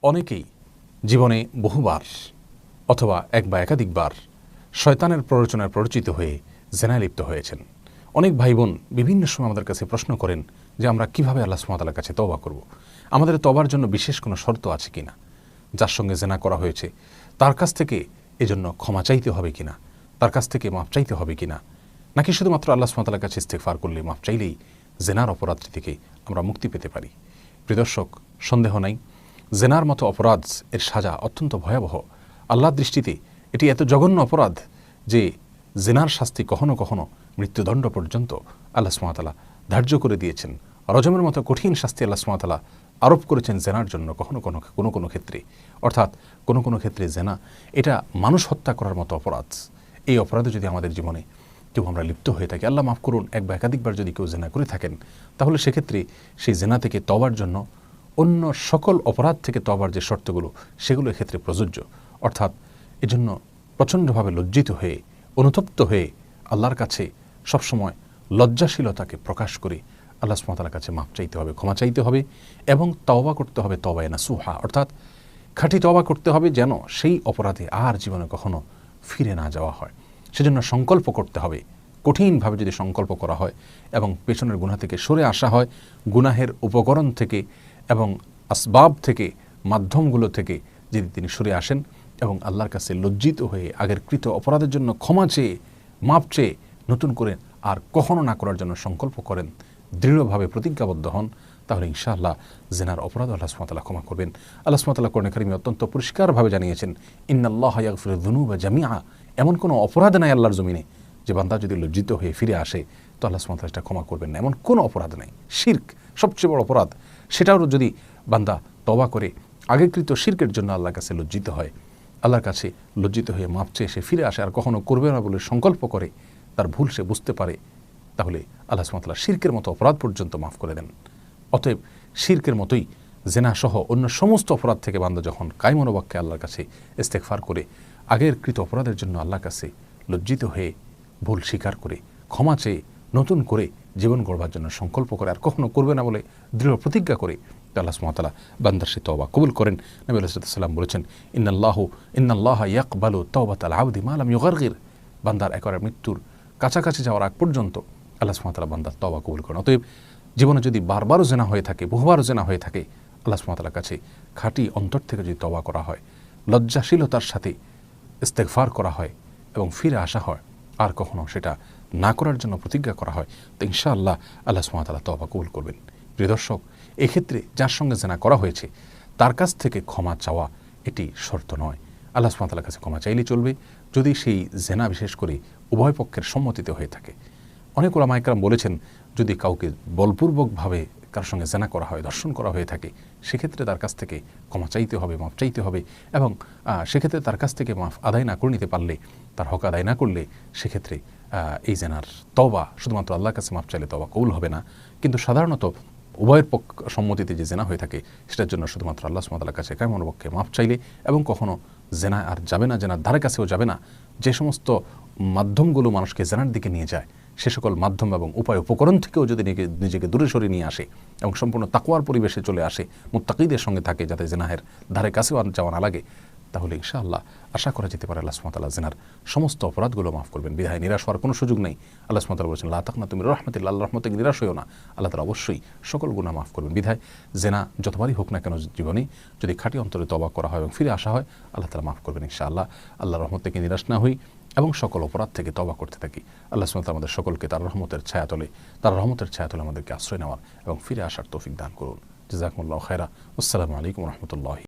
অনেকেই জীবনে বহুবার অথবা এক বা একাধিকবার শয়তানের প্ররোচনায় প্ররোচিত হয়ে জেনায় লিপ্ত হয়েছেন। অনেক ভাই বোন বিভিন্ন সময় আমাদের কাছে প্রশ্ন করেন যে আমরা কিভাবে আল্লাহ সুবহানাহু ওয়া তাআলার কাছে তওবা করব, আমাদের তওবার জন্য বিশেষ কোনো শর্ত আছে কিনা, যার সঙ্গে জেনা করা হয়েছে তার কাছ থেকে এজন্য ক্ষমা চাইতে হবে কিনা, তার কাছ থেকে মাফ চাইতে হবে কিনা, নাকি শুধুমাত্র আল্লাহ সুবহানাহু ওয়া তাআলার কাছে ইস্তেগফার করলে মাফ চাইলেই জেনার অপরাধ থেকে আমরা মুক্তি পেতে পারি। প্রিয় দর্শক, সন্দেহ নাই জেনার মতো অপরাধ এর সাজা অত্যন্ত ভয়াবহ। আল্লাহর দৃষ্টিতে এটি এত জঘন্য অপরাধ যে জেনার শাস্তি কখনো কখনো মৃত্যুদণ্ড পর্যন্ত আল্লাহ সুবহানাহু ওয়া তাআলা ধার্য করে দিয়েছেন। রজমের মতো কঠিন শাস্তি আল্লাহ সুবহানাহু ওয়া তাআলা আরোপ করেছেন জেনার জন্য কোনো ক্ষেত্রে, অর্থাৎ কোনো ক্ষেত্রে জেনা এটা মানুষ হত্যা করার মতো অপরাধ। এই অপরাধে যদি আমাদের জীবনে কেউ আমরা লিপ্ত হয়ে থাকি, আল্লাহ মাফ করুন, এক বা একাধিকবার যদি কেউ জেনা করে থাকেন, তাহলে সেক্ষেত্রে সেই জেনা থেকে তওবার জন্য অন্য সকল অপরাধ থেকে তওবার যে শর্তগুলো সেগুলো এক্ষেত্রে প্রযোজ্য। অর্থাৎ এজন্য প্রচণ্ডভাবে লজ্জিত হয়ে অনুতপ্ত হয়ে আল্লাহর কাছে সবসময় লজ্জাশীলতাকে প্রকাশ করে আল্লাহ সুবহানাহু ওয়া তাআলার কাছে মাফ চাইতে হবে, ক্ষমা চাইতে হবে এবং তওবা করতে হবে তওবায়ে নাসুহা, অর্থাৎ খাঁটি তওবা করতে হবে যেন সেই অপরাধে আর জীবনে কখনো ফিরে না যাওয়া হয়। সেজন্য সংকল্প করতে হবে। কঠিনভাবে যদি সংকল্প করা হয় এবং পেছনের গুনাহ থেকে সরে আসা হয়, গুনাহের উপকরণ থেকে এবং আসবাব থেকে, মাধ্যমগুলো থেকে যদি তিনি সরে আসেন এবং আল্লাহর কাছে লজ্জিত হয়ে আগের কৃত অপরাধের জন্য ক্ষমা চেয়ে মাপ চেয়ে নতুন করে আর কখনো না করার জন্য সংকল্প করেন, দৃঢ়ভাবে প্রতিজ্ঞাবদ্ধ হন, তাহলে ইনশাআল্লাহ জেনার অপরাধ আল্লাহ সুবহানাহু ওয়া তাআলা ক্ষমা করবেন। আল্লাহ সুবহানাহু ওয়া তাআলা কোরআনে কারিমে অত্যন্ত পরিষ্কারভাবে জানিয়েছেন, ইন্নাল্লাহা ইয়াগফিরু যুনুবা জামিআ, এমন কোনো অপরাধ নাই আল্লাহর জমিনে যে বান্দা যদি লজ্জিত হয়ে ফিরে আসে তো আল্লাহ সুবহানাহু ওয়া তাআলা ক্ষমা করবেন না। এমন কোনো অপরাধ নাই। শিরক সবচেয়ে বড় অপরাধ, সেটাও যদি বান্দা তওবা করে আগেকৃত শিরকের জন্য আল্লাহর কাছে লজ্জিত হয়, আল্লাহর কাছে লজ্জিত হয়ে মাপ চেয়ে সে ফিরে আসে আর কখনো করবে না বলে সংকল্প করে, তার ভুল সে বুঝতে পারে, তাহলে আল্লাহ সুবহানাহু ওয়া তাআলা শিরকের মতো অপরাধ পর্যন্ত মাফ করে দেন। অতএব শিরকের মতোই জেনা সহ অন্য সমস্ত অপরাধ থেকে বান্দা যখন কায়মনোবাক্যে আল্লাহর কাছে ইস্তেগফার করে আগের কৃত অপরাধের জন্য আল্লাহর কাছে লজ্জিত হয়ে ভুল স্বীকার করে ক্ষমা চেয়ে নতুন করে জীবন গড়বার জন্য সংকল্প করে আর কখনো করবে না বলে দৃঢ় প্রতিজ্ঞা করে আল্লাহ সুবহানাহু ওয়া তাআলা বান্দার সেই তওবা কবুল করেন। নবী আলাইহিস সালাম বলেছেন, ইন্নাল্লাহা ইয়াকবালু তাওবাতাল আবদি মা লাম ইউগারগির, বান্দার একেবারে মৃত্যুর কাছাকাছি যাওয়ার আগ পর্যন্ত আল্লাহ সুবহানাহু ওয়া তাআলা বান্দার তওবা কবুল করেন। অতএব জীবনে যদি বারবারও জেনা হয়ে থাকে, বহুবারও জেনা হয়ে থাকে, আল্লাহ সুবহানাহু ওয়া তাআলার কাছে খাঁটি অন্তর থেকে যদি তওবা করা হয়, লজ্জাশীলতার সাথে ইস্তেগফার করা হয় এবং ফিরে আসা হয়, আর কখনো সেটা না করার জন্য প্রতিজ্ঞা করা হয়, তো ইনশাআল্লাহ আল্লাহ সুবহানাহু ওয়া তাআলা তওবা কবুল করবেন। প্রিয় দর্শক, এক্ষেত্রে যার সঙ্গে জেনা করা হয়েছে তার কাছ থেকে ক্ষমা চাওয়া এটি শর্ত নয়। আল্লাহ সুবহানাহু ওয়া তাআলার কাছে ক্ষমা চাইলেই চলবে যদি সেই জেনা বিশেষ করে উভয় পক্ষের সম্মতিতে হয়ে থাকে। অনেক উলামা ইকরাম বলেছেন, যদি কাউকে বলপূর্বকভাবে কারোর সঙ্গে জেনা করা হয়, ধর্ষণ করা হয়ে থাকে, সেক্ষেত্রে তার কাছ থেকে ক্ষমা চাইতে হবে, মাফ চাইতে হবে এবং সেক্ষেত্রে তার কাছ থেকে মাফ আদায় না করে নিতে পারলে, তার হক আদায় না করলে, সেক্ষেত্রে এই জেনার তওবা শুধুমাত্র আল্লাহর কাছে মাফ চাইলে তওবা কবুল হবে না। কিন্তু সাধারণত উভয়ের পক্ষ সম্মতিতে যে জেনা হয়ে থাকে সেটার জন্য শুধুমাত্র আল্লাহ সুবহানাহু ওয়া তাআলার কাছে কায়মনোবাক্যে মাফ চাইলে এবং কখনো জেনা আর যাবে না, জেনার ধারে কাছেও যাবে না। যে সমস্ত মাধ্যমগুলো মানুষকে জেনার দিকে নিয়ে যায়, সে সকল মাধ্যম এবং উপায় উপকরণ থেকেও যদি নিজেকে দূরে সরিয়ে নিয়ে আসে এবং সম্পূর্ণ তাকওয়ার পরিবেশে চলে আসে, মুত্তাকিদের সঙ্গে থাকে, যাতে জেনাহের ধারে কাছেও আর যাওয়া না লাগে, তাহলে ইনশাআল্লাহ আশা করা যেতে পারে আল্লাহ সুবহানাহু ওয়া তাআলা জেনার সমস্ত অপরাধগুলো মাফ করবেন। বিধায় নিরাশ হওয়ার কোনো সুযোগ নেই। আল্লাহ সুবহানাহু ওয়া তাআলা বলেছেন, লা তাকনাতু মির রাহমাতিল্লাহ, আল্লাহর রহমত থেকে নিরাশ হইও না। আল্লাহ তাআলা অবশ্যই সকল গুনাহ মাফ করবেন। বিধায় জেনা যতবারই হোক না কেন জীবনে যদি খাঁটি অন্তরে তওবা করা হয় এবং ফিরে আসা হয়, আল্লাহ তাআলা মাফ করবেন ইনশাআল্লাহ। আল্লাহর রহমত থেকে নিরাশ না হই এবং সকল অপরাধ থেকে তওবা করতে থাকি। আল্লাহ সুবহানাহু ওয়া তাআলা আমাদের সকলকে তার রহমতের ছায়াতলে আমাদেরকে আশ্রয় নেওয়ার এবং ফিরে আসার তৌফিক দান করুন। জাযাকুমুল্লাহু খায়রা। আসসালামু আলাইকুম ওয়া রাহমাতুল্লাহি।